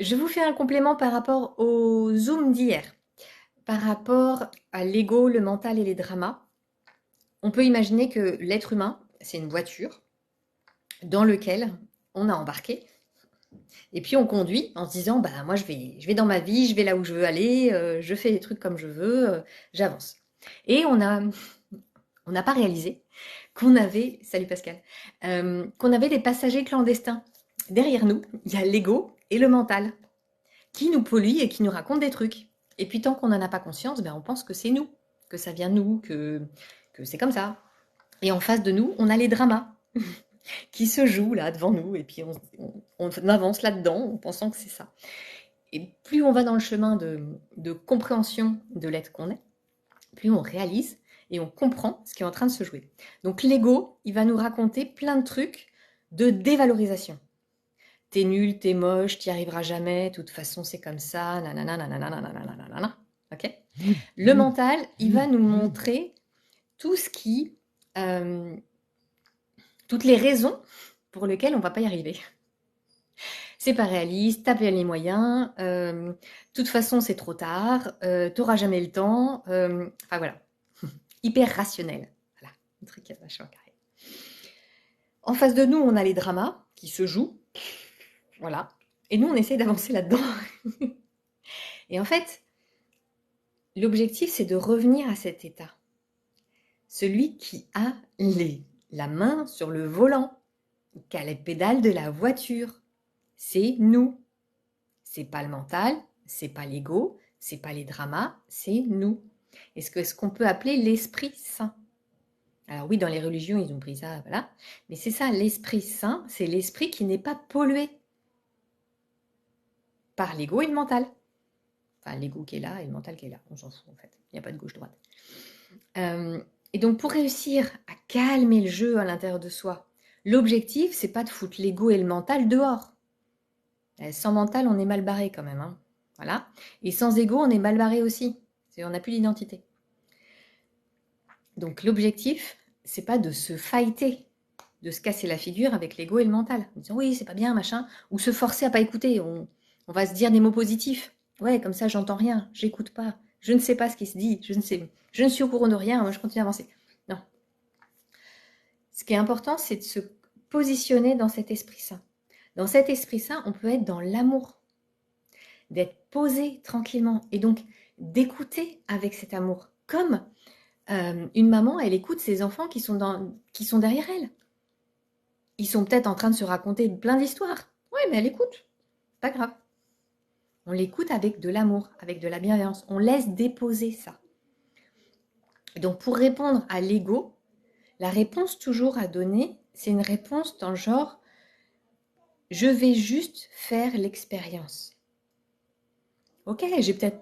Je vous fais un complément par rapport au Zoom d'hier. Par rapport à l'ego, le mental et les dramas, on peut imaginer que l'être humain, c'est une voiture dans laquelle on a embarqué. Et puis on conduit en se disant, bah moi je vais dans ma vie, je vais là où je veux aller, je fais les trucs comme je veux, j'avance. Et on n'a pas réalisé qu'on avait, salut Pascal, qu'on avait des passagers clandestins. Derrière nous, il y a l'ego et le mental qui nous polluent et qui nous racontent des trucs. Et puis tant qu'on n'en a pas conscience, ben on pense que c'est nous, que ça vient de nous, que c'est comme ça. Et en face de nous, on a les dramas qui se jouent là devant nous, et puis on avance là-dedans en pensant que c'est ça. Et plus on va dans le chemin de compréhension de l'être qu'on est, plus on réalise et on comprend ce qui est en train de se jouer. Donc l'ego, il va nous raconter plein de trucs de dévalorisation. T'es nul, t'es moche, t'y arriveras jamais, de toute façon c'est comme ça, nanana, nanana, nanana, nanana. Ok. Le mental, il va nous montrer tout ce qui, euh, toutes les raisons pour lesquelles on va pas y arriver. C'est pas réaliste, t'as pas les moyens, de toute façon c'est trop tard, t'auras jamais le temps, enfin voilà, hyper rationnel. Voilà, un truc vachement carré. En face de nous, on a les dramas qui se jouent, voilà, et nous on essaie d'avancer là-dedans. Et en fait, l'objectif c'est de revenir à cet état. Celui qui a la main sur le volant, qui a les pédales de la voiture, c'est nous. C'est pas le mental, c'est pas l'ego, c'est pas les dramas, c'est nous. Est-ce qu'on peut appeler l'Esprit Saint? Alors oui, dans les religions, ils ont pris ça, voilà. Mais c'est ça, l'Esprit Saint, c'est l'esprit qui n'est pas pollué par l'ego et le mental. Enfin, l'ego qui est là et le mental qui est là. On s'en fout en fait. Il n'y a pas de gauche-droite. Et donc pour réussir à calmer le jeu à l'intérieur de soi, l'objectif, c'est pas de foutre l'ego et le mental dehors. Sans mental, on est mal barré quand même. Hein. Voilà. Et sans ego, on est mal barré aussi. On n'a plus d'identité. Donc l'objectif, c'est pas de se fighter, de se casser la figure avec l'ego et le mental. En disant oui, c'est pas bien, machin. Ou se forcer à pas écouter. On va se dire des mots positifs. Ouais, comme ça, j'entends rien, j'écoute pas. Je ne sais pas ce qui se dit. Je ne suis au courant de rien. Moi, je continue à avancer. Non. Ce qui est important, c'est de se positionner dans cet esprit saint. Dans cet esprit saint, on peut être dans l'amour, d'être posé tranquillement et donc d'écouter avec cet amour. Comme une maman, elle écoute ses enfants qui sont derrière elle. Ils sont peut-être en train de se raconter plein d'histoires. Oui, mais elle écoute. Pas grave. On l'écoute avec de l'amour, avec de la bienveillance. On laisse déposer ça. Et donc, pour répondre à l'ego, la réponse toujours à donner, c'est une réponse dans le genre je vais juste faire l'expérience. Ok, j'ai peut-être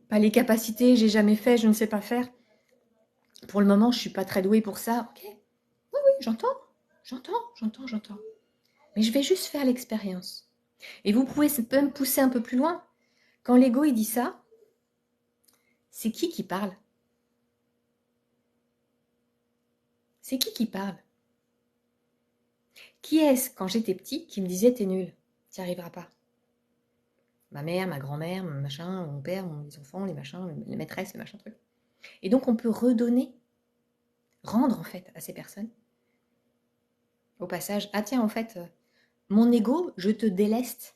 pas les capacités, j'ai jamais fait, je ne sais pas faire. Pour le moment, je suis pas très douée pour ça. Ok, oui, oui, j'entends. Mais je vais juste faire l'expérience. Et vous pouvez même pousser un peu plus loin. Quand l'ego il dit ça, c'est qui parle? C'est qui parle? Qui est-ce, quand j'étais petit, qui me disait t'es nul, t'y arriveras pas? Ma mère, ma grand-mère, mon machin, mon père, mes enfants, les machins, les maîtresses, les machins trucs. Et donc on peut redonner, rendre en fait à ces personnes, au passage, ah tiens en fait, mon ego, je te déleste.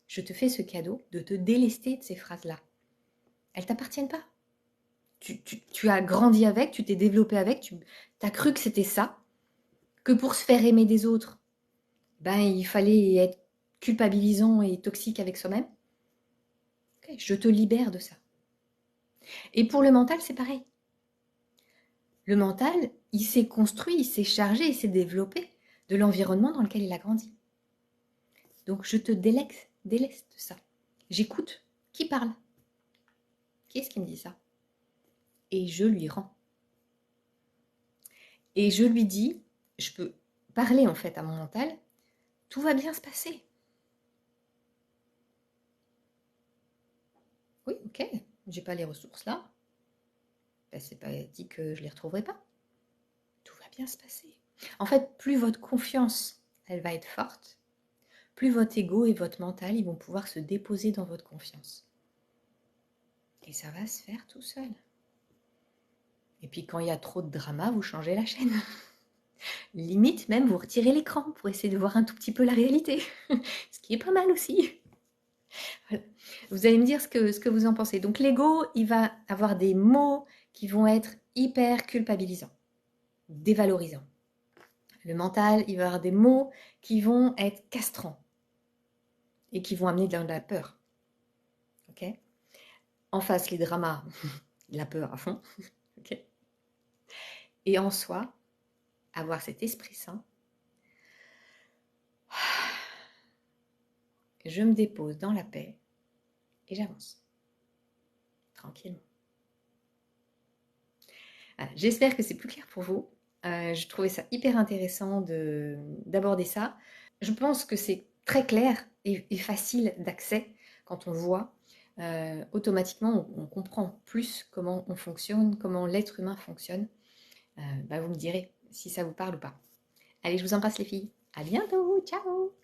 Je te fais ce cadeau de te délester de ces phrases-là. Elles t'appartiennent pas. Tu as grandi avec, tu t'es développé avec, tu as cru que c'était ça, que pour se faire aimer des autres, ben il fallait être culpabilisant et toxique avec soi-même. Okay, je te libère de ça. Et pour le mental, c'est pareil. Le mental, il s'est construit, il s'est chargé, il s'est développé de l'environnement dans lequel il a grandi. Donc je te déleste de ça. J'écoute. Qui parle? Qui est-ce qui me dit ça? Et je lui rends. Et je lui dis, je peux parler en fait à mon mental, tout va bien se passer. Oui, ok, j'ai pas les ressources là. Ben, c'est pas dit que je les retrouverai pas. Tout va bien se passer. En fait, plus votre confiance, elle va être forte, plus votre ego et votre mental ils vont pouvoir se déposer dans votre confiance. Et ça va se faire tout seul. Et puis quand il y a trop de drama, vous changez la chaîne. Limite même, vous retirez l'écran pour essayer de voir un tout petit peu la réalité. Ce qui est pas mal aussi. Voilà. Vous allez me dire ce que vous en pensez. Donc l'ego, il va avoir des mots qui vont être hyper culpabilisants, dévalorisants. Le mental, il va avoir des mots qui vont être castrants et qui vont amener de la peur. Ok ? En face, les dramas, la peur à fond. Ok ? Et en soi, avoir cet esprit sain, je me dépose dans la paix et j'avance tranquillement. Voilà, j'espère que c'est plus clair pour vous. Je trouvais ça hyper intéressant d'aborder ça. Je pense que c'est très clair et facile d'accès quand on le voit. Automatiquement, on comprend plus comment on fonctionne, comment l'être humain fonctionne. Vous me direz si ça vous parle ou pas. Allez, je vous embrasse les filles. À bientôt. Ciao.